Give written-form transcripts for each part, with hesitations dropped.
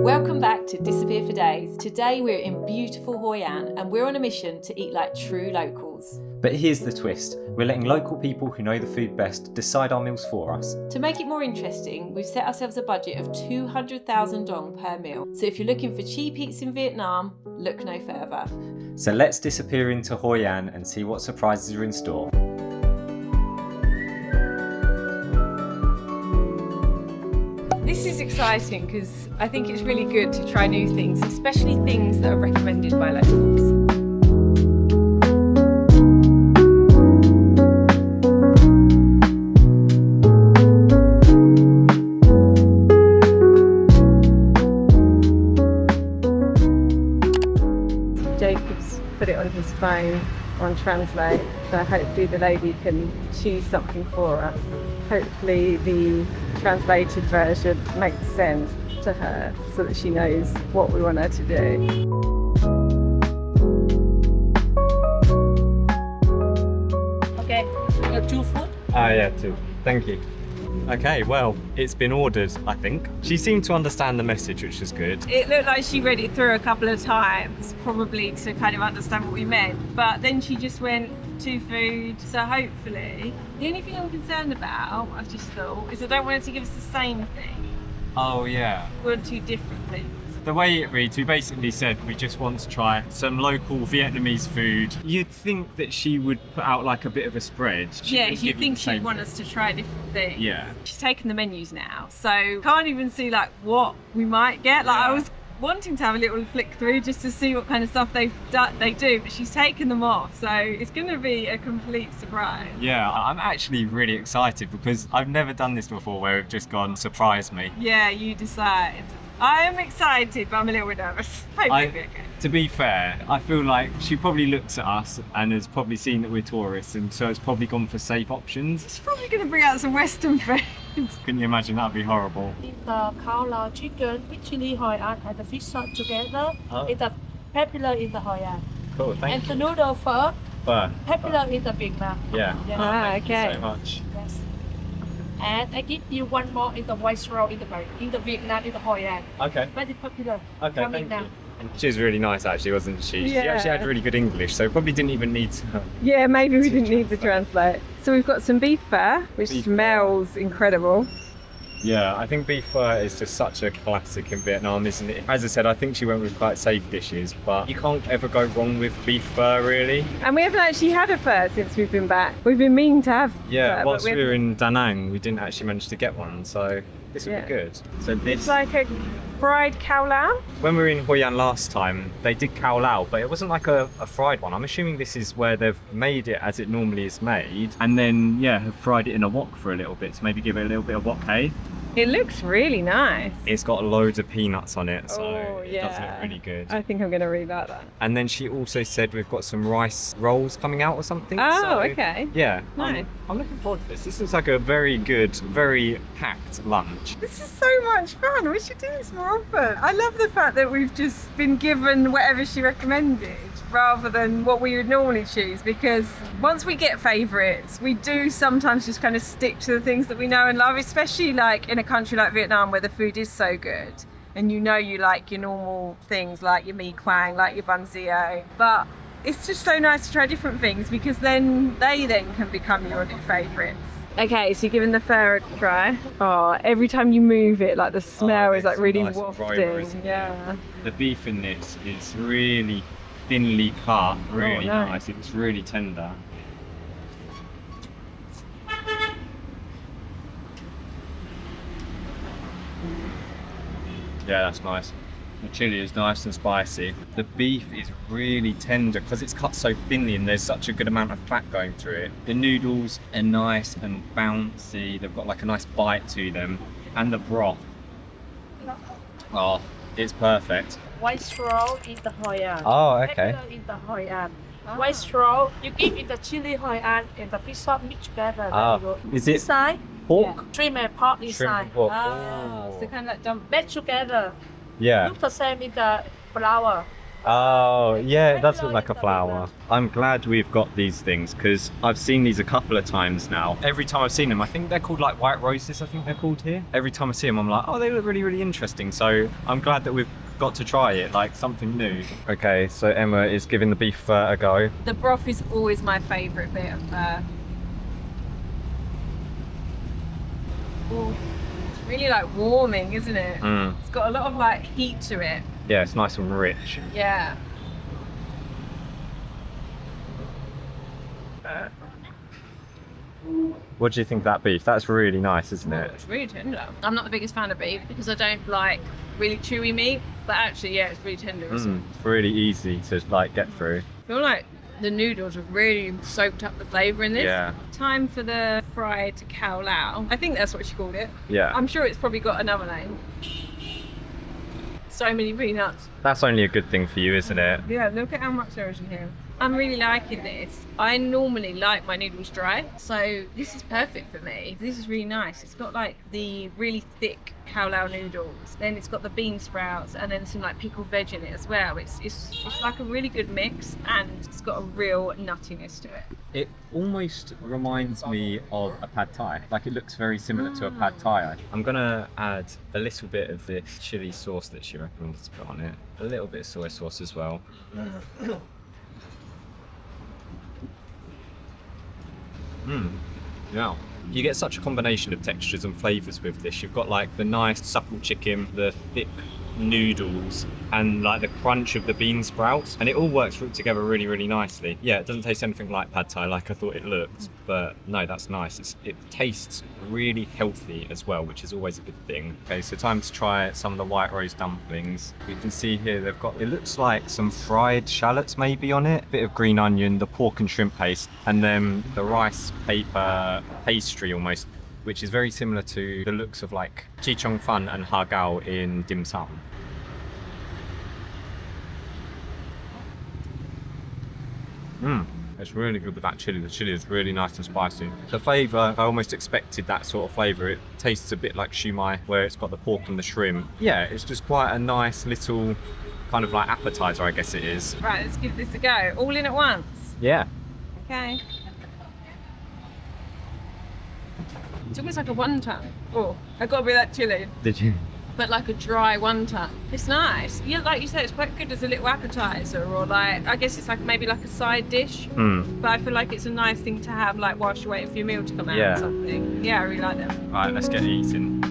Welcome back to Disappear for Days. Today we're in beautiful Hoi An and we're on a mission to eat like true locals. But here's the twist. We're letting local people who know the food best decide our meals for us. To make it more interesting, we've set ourselves a budget of 200,000 dong per meal. So if you're looking for cheap eats in Vietnam, look no further. So let's disappear into Hoi An and see what surprises are in store. This is exciting because I think it's really good to try new things, especially things that are recommended by locals. Jacob's put it on his phone on Translate, so hopefully the lady can choose something for us. Hopefully the translated version makes sense to her so that she knows what we want her to do. Okay, you have 2 food? Yeah, two. Thank you. Okay, well, it's been ordered, I think. She seemed to understand the message, which is good. It looked like she read it through a couple of times, probably to kind of understand what we meant, but then she just went to food, so hopefully. The only thing I'm concerned about, I've just thought, is I don't want her to give us the same thing. Oh, yeah. We want two different things. The way it reads, we basically said we just want to try some local Vietnamese food. You'd think that she would put out like a bit of a spread. Yeah, you'd think she'd want us to try different things. Yeah. She's taken the menus now, so can't even see like what we might get. Like I was wanting to have a little flick through just to see what kind of stuff they do, but she's taken them off, so it's going to be a complete surprise. Yeah, I'm actually really excited because I've never done this before where we've just gone, surprise me. Yeah, you decide. I am excited, but I'm a little bit nervous. Hopefully it'll be okay. To be fair, I feel like she probably looks at us and has probably seen that we're tourists, and so has probably gone for safe options. She's probably going to bring out some Western food. Can you imagine? That'd be horrible. In the khao lao chicken with chili Hoi An and the fish sauce together. Oh. It's popular in the Hoi An. Cool, thank And you. the noodle pho, Pho. popular in the Vietnam. Yeah. Yes. Thank okay. you so much. Yes. And I give you one more in the white roll in the Vietnam in the Hoi An. Okay. Very popular. Okay, Come thank in now. you. She was really nice actually, wasn't she? She Yeah. actually had really good English, so probably didn't even need to. Yeah, maybe we didn't need to translate. So we've got some beef pho, which Beef smells incredible. Yeah, I think beef pho is just such a classic in Vietnam, isn't it? As I said, I think she went with quite safe dishes, but you can't ever go wrong with beef pho, really. And we haven't actually had a pho since we've been back. We've been meaning to have Yeah, pho, whilst but we were in Da Nang, we didn't actually manage to get one, so this would Yeah. be good. So this, It's like a fried khao lao. when we were in Hoi An last time, they did khao lao, but it wasn't like a fried one. I'm assuming this is where they've made it as it normally is made, and then, yeah, have fried it in a wok for a little bit to maybe give it a little bit of wok-hay. It looks really nice. It's got loads of peanuts on it, so Oh, it does look really good. I think I'm going to really like that. And then she also said we've got some rice rolls coming out or something. Oh, so, okay. Yeah, Nice. I'm looking forward to this. This looks like a very good, very packed lunch. This is so much fun. We should do this more often. I love the fact that we've just been given whatever she recommended rather than what we would normally choose, because once we get favourites, we do sometimes just kind of stick to the things that we know and love, especially like in a country like Vietnam where the food is so good and you know you like your normal things like your mi quang, like your bun xio, but it's just so nice to try different things because then they can become your new favourites. Okay, so you're giving the pho a try. Oh, every time you move it, like the smell is like it's really nice and wafting. aroma, isn't it? Yeah. The beef in this is really thinly cut, really nice. nice. It's really tender. Yeah, that's nice. The chili is nice and spicy. The beef is really tender because it's cut so thinly and there's such a good amount of fat going through it. The noodles are nice and bouncy. They've got like a nice bite to them. And the broth. Oh, it's perfect. White roll in the Hoi An. Oh, okay. Popular in the Hoi An. White roll, you give it the chili Hoi An and the fish sauce mixed together. Ah, Very good. is it Inside, pork? shrimp and pork Shrimp inside. and pork. Oh, so kind of like dump. Mix together. Yeah. Look the same in the flour. Oh, yeah, it does look like a flower. I'm glad we've got these things because I've seen these a couple of times now. Every time I've seen them, I think they're called like white roses, I think they're called here. Every time I see them, I'm like, oh, they look really, really interesting. So I'm glad that we've got to try it, like something new. Okay, so Emma is giving the beef a go. The broth is always my favourite bit of Oh, it's really like warming, isn't it? It's got a lot of like heat to it. Yeah, it's nice and rich. Yeah. What do you think of that beef? That's really nice, isn't it? It's really tender. I'm not the biggest fan of beef because I don't like really chewy meat, but actually, yeah, it's really tender. It's really easy to like get through. I feel like the noodles have really soaked up the flavour in this. Yeah. Time for the fried cow lao. I think that's what she called it. Yeah. I'm sure it's probably got another name. So many peanuts. That's only a good thing for you, isn't it? Yeah, look at how much there is in here. I'm really liking this. I normally like my noodles dry, so this is perfect for me. This is really nice. It's got like the really thick khao lao noodles, then it's got the bean sprouts, and then some like pickled veg in it as well. It's like a really good mix, and it's got a real nuttiness to it. It almost reminds me of a pad thai. Like it looks very similar to a pad thai. I'm gonna add a little bit of this chili sauce that she recommended to put on it. A little bit of soy sauce as well. Yeah. You get such a combination of textures and flavours with this. You've got like the nice supple chicken, the thick noodles, and like the crunch of the bean sprouts, and it all works together really, really nicely. Yeah, it doesn't taste anything like pad thai like I thought it looked, but no, that's nice. It tastes really healthy as well, which is always a good thing. Okay, so time to try some of the white rose dumplings. You can see here they've got, it looks like some fried shallots maybe on it, a bit of green onion, the pork and shrimp paste, and then the rice paper pastry almost, which is very similar to the looks of like chi chong fan and har gao in dim sum. It's really good with that chili. The chili is really nice and spicy. The flavour, I almost expected that sort of flavour. It tastes a bit like shumai, where it's got the pork and the shrimp. Yeah, it's just quite a nice little kind of like appetizer, I guess it is. Right, let's give this a go. All in at once. Yeah. Okay. It's almost like a wonton. Oh, I got a bit of that chili. Did you? But like a dry wonton. It's nice. Yeah, like you said, it's quite good as a little appetizer, or like, I guess it's like maybe like a side dish. But I feel like it's a nice thing to have like whilst you're waiting for your meal to come out or something. Yeah, I really like them. Right, let's get eating.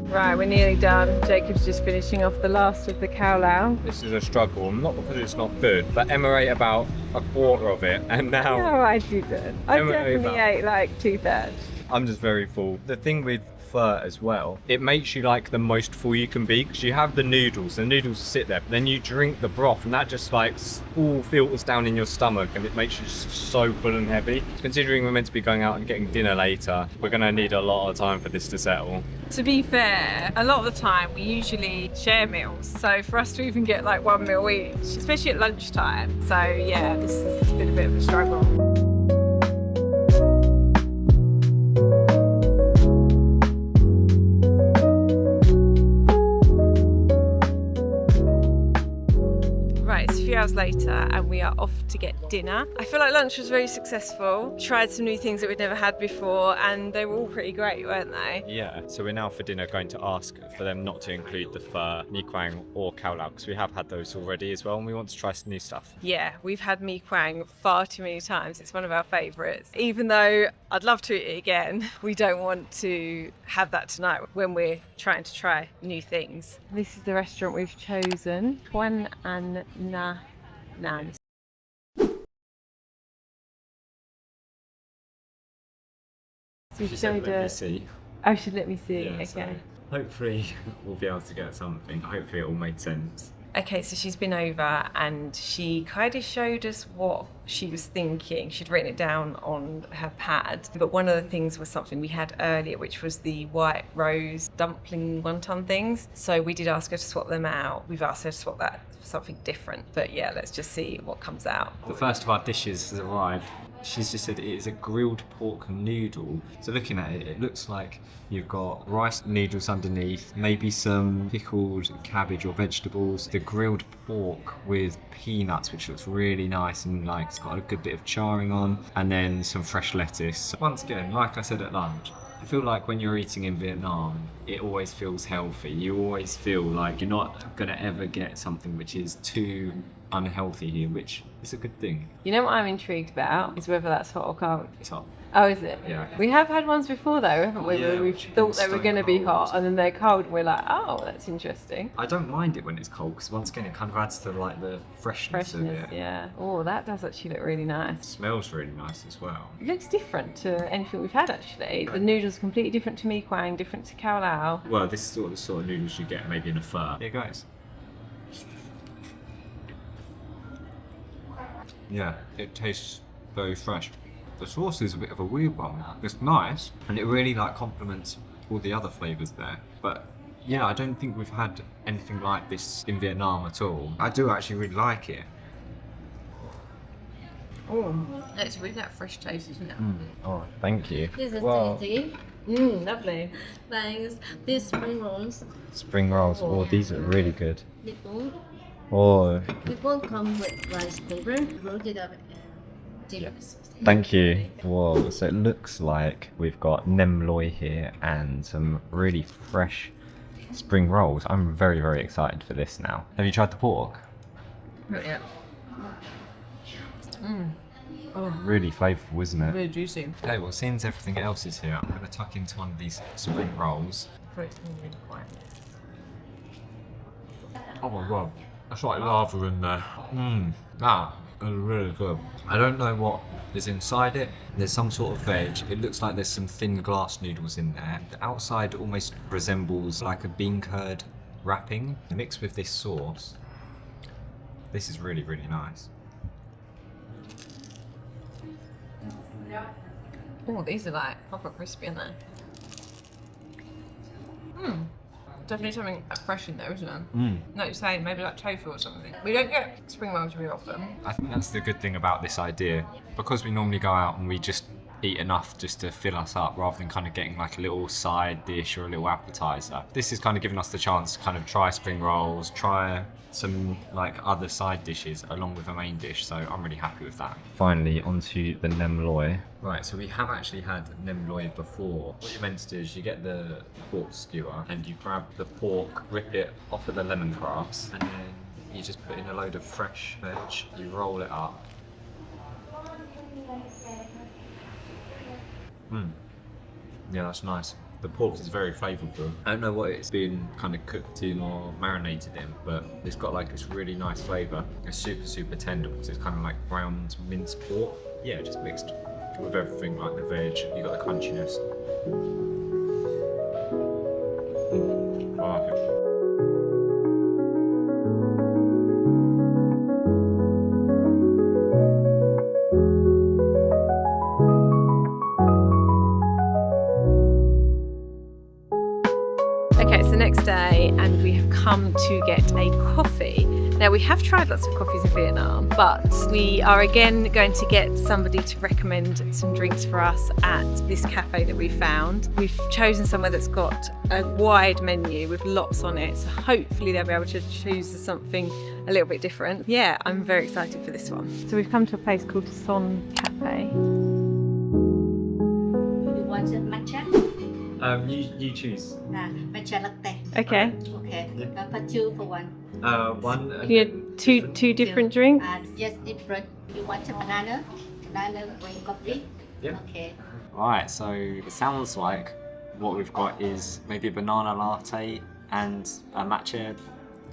Right, we're nearly done. Jacob's just finishing off the last of the khao lao. This is a struggle, not because it's not good, but Emma ate about a quarter of it, and now No, I didn't. I definitely ate like 2/3. I'm just very full. The thing with pho as well, it makes you like the most full you can be, because you have the noodles sit there, but then you drink the broth and that just like all filters down in your stomach, and it makes you just so full and heavy. Considering we're meant to be going out and getting dinner later, we're gonna need a lot of time for this to settle. To be fair, a lot of the time we usually share meals, so for us to even get like one meal each, especially at lunchtime, so yeah, this has been a bit of a struggle. It's a few hours later and we are off to get dinner. I feel like lunch was very successful. Tried some new things that we'd never had before, and they were all pretty great, weren't they? Yeah, so we're now for dinner going to ask for them not to include the pho, mi quang or khao lao, because we have had those already as well, and we want to try some new stuff. Yeah, we've had mi quang far too many times. It's one of our favourites. Even though I'd love to eat it again, we don't want to have that tonight when we're trying to try new things. This is the restaurant we've chosen, Hoi An. So She said, let me see. Oh, she let me see. Yeah, okay. so hopefully we'll be able to get something. Hopefully it all made sense. Okay, so she's been over and she kind of showed us what she was thinking. She'd written it down on her pad, but one of the things was something we had earlier, which was the white rose dumpling wonton things. So we did ask her to swap them out. We've asked her to swap that for something different. But yeah, let's just see what comes out. The first of our dishes has arrived. she's just said it is a grilled pork noodle. So looking at it, it looks like you've got rice noodles underneath, maybe some pickled cabbage or vegetables, the grilled pork with peanuts, which looks really nice and like it's got a good bit of charring on, and then some fresh lettuce. Once again, like I said at lunch, I feel like when you're eating in Vietnam, it always feels healthy. You always feel like you're not going to ever get something which is too unhealthy here, which is a good thing. You know what I'm intrigued about is whether that's hot or cold. It's hot. Oh, is it? Yeah. We have had ones before though, haven't we? Yeah, Where we've thought they were going to be hot and then they're cold and we're like, oh, that's interesting. I don't mind it when it's cold because once again it kind of adds to like the freshness of it. Yeah. Oh, that does actually look really nice. It smells really nice as well. It looks different to anything we've had actually. The noodles are completely different to mee quang, different to khao lao. Well, this is the sort of noodles you get maybe in a pho. Here goes. Yeah, it tastes very fresh. The sauce is a bit of a weird one. It's nice, and it really like complements all the other flavours there. But yeah, I don't think we've had anything like this in Vietnam at all. I do actually really like it. Oh, it's really that fresh taste, isn't it? Oh, thank you. This is Wow. tasty. Lovely. Thanks. These spring rolls, Spring rolls. Oh, these are really good. they won't, Oh, they won't come with rice paper. Rolled it up and deluxe. thank you. Whoa, so it looks like we've got nem loi here and some really fresh spring rolls. I'm very, very excited for this now. Have you tried the pork? Not yet. Really flavourful, isn't it? Really juicy. Okay, well, since everything else is here, I'm going to tuck into one of these spring rolls. It's really quiet. Oh my god, that's like lava in there. That is really good. I don't know what is inside it. There's some sort of veg. It looks like there's some thin glass noodles in there. The outside almost resembles like a bean curd wrapping mixed with this sauce. This is really, really nice. Oh, these are like proper crispy in there. Definitely something fresh in there, isn't it? Like you're saying, maybe like tofu or something. We don't get spring rolls very often. I think that's the good thing about this idea. Because we normally go out and we just eat enough just to fill us up rather than kind of getting like a little side dish or a little appetizer. This is kind of giving us the chance to kind of try spring rolls, try some like other side dishes along with a main dish, so I'm really happy with that. Finally, onto the nem loi. Right, so we have actually had nem loi before. What you're meant to do is you get the pork skewer and you grab the pork, rip it off of the lemongrass, and then you just put in a load of fresh veg, you roll it up. Yeah, that's nice. The pork is very flavourful. I don't know what it's been kind of cooked in or marinated in, but it's got like this really nice flavour. It's super, super tender because it's kind of like ground minced pork. Yeah, just mixed with everything, like the veg, you got the crunchiness. I like it. Okay, it's the next day and we have come to get a coffee. Now we have tried lots of coffees in Vietnam, but we are again going to get somebody to recommend some drinks for us at this cafe that we found. We've chosen somewhere that's got a wide menu with lots on it, so hopefully they'll be able to choose something a little bit different. Yeah, I'm very excited for this one. So we've come to a place called Son Cafe. You want a matcha? You choose. Matcha latte. Okay. Okay. For two for one. One. Can you have two different drinks? Yes, different. You want a banana green coffee? Yeah. Okay. Right, so it sounds like what we've got is maybe a banana latte and a matcha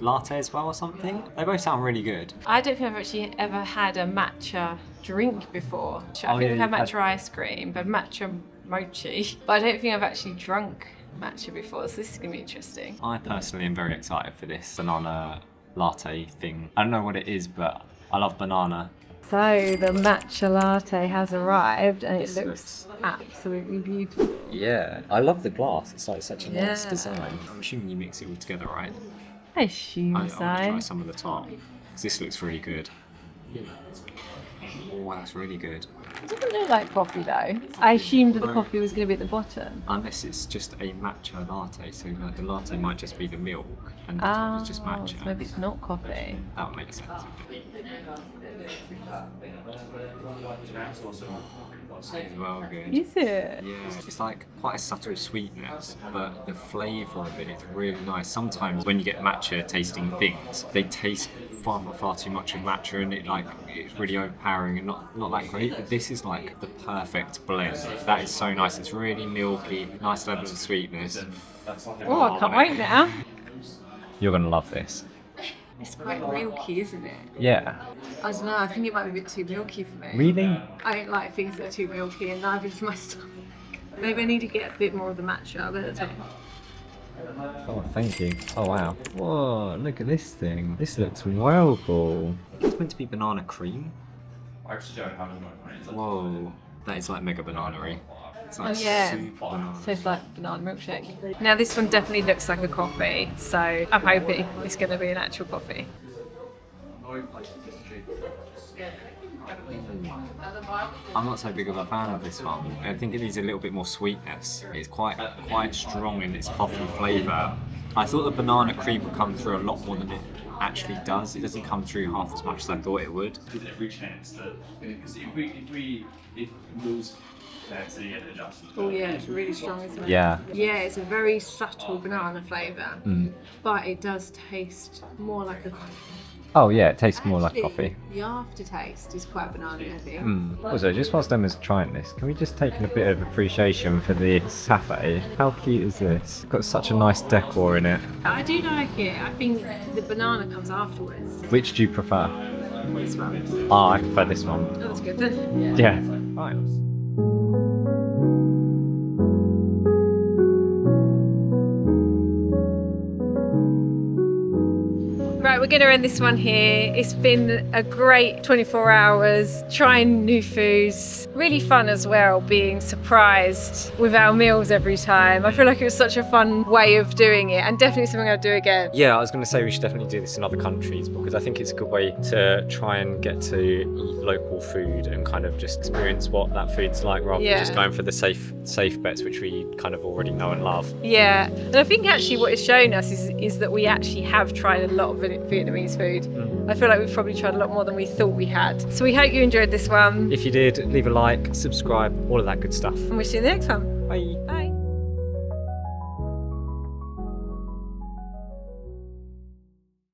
latte as well or something. They both sound really good. I don't think I've actually ever had a matcha drink before. I think yeah, we've had you've matcha ice cream, but matcha mochi. But I don't think I've actually drunk matcha before, so this is going to be interesting. I personally am very excited for this banana latte thing. I don't know what it is, but I love banana. So the matcha latte has arrived and This it looks absolutely beautiful. Yeah, I love the glass. It's like such a nice Yeah. design. I'm assuming you mix it all together, right? I assume I want to try so. some of the top because this looks really good. Oh, that's really good. It doesn't look like coffee though. I assumed that the coffee was going to be at the bottom. Unless it's just a matcha latte, so like the latte might just be the milk and the top is just matcha. So maybe it's not coffee. That would make sense. It's well good. Is it? Yeah, it's like quite a subtle sweetness, but the flavour of it is really nice. Sometimes when you get matcha tasting things, they taste far too much of matcha, and it's really overpowering and not that great. But this is like the perfect blend. That is so nice. It's really milky, nice levels of sweetness. Oh, I can't wait now. You're gonna love this. It's quite milky, isn't it? Yeah. I don't know, I think it might be a bit too milky for me. Really? I don't like things that are too milky, and neither does my stomach. Maybe I need to get a bit more of the matcha, but that's okay. Oh, thank you. Oh, wow. Whoa, look at this thing. This looks well cool. It's meant to be banana cream. Whoa, that is like mega banana-y. It's like super banana. So it's like banana milkshake. Now this one definitely looks like a coffee, so I'm hoping it's going to be an actual coffee. I'm not so big of a fan of this one. I think it needs a little bit more sweetness. It's quite strong in its coffee flavour. I thought the banana cream would come through a lot more than it actually does. It doesn't come through half as much as I thought it would. There's every chance that because if we lose that, get adjusted. Oh yeah, it's really strong, isn't it? Yeah. Yeah, it's a very subtle banana flavour, but it does taste more like a coffee. Oh yeah, it tastes more like Actually, coffee. The aftertaste is quite banana, I think. Also, just whilst Emma's trying this, can we just take a bit of appreciation for the cafe? How cute is this? It's got such a nice decor in it. I do like it. I think the banana comes afterwards. Which do you prefer? This one. Oh, I prefer this one. Oh, that's good then. Yeah. Fine. Right, we're going to end this one here. It's been a great 24 hours, trying new foods. Really fun as well, being surprised with our meals every time. I feel like it was such a fun way of doing it, and definitely something I'll do again. Yeah, I was going to say we should definitely do this in other countries because I think it's a good way to try and get to eat local food and kind of just experience what that food's like rather than just going for the safe bets which we kind of already know and love. Yeah, and I think actually what it's shown us is that we actually have tried a lot of Vietnamese food. I feel like we've probably tried a lot more than we thought we had. So we hope you enjoyed this one. If you did, leave a like, subscribe, all of that good stuff. And we'll see you in the next one. Bye. Bye.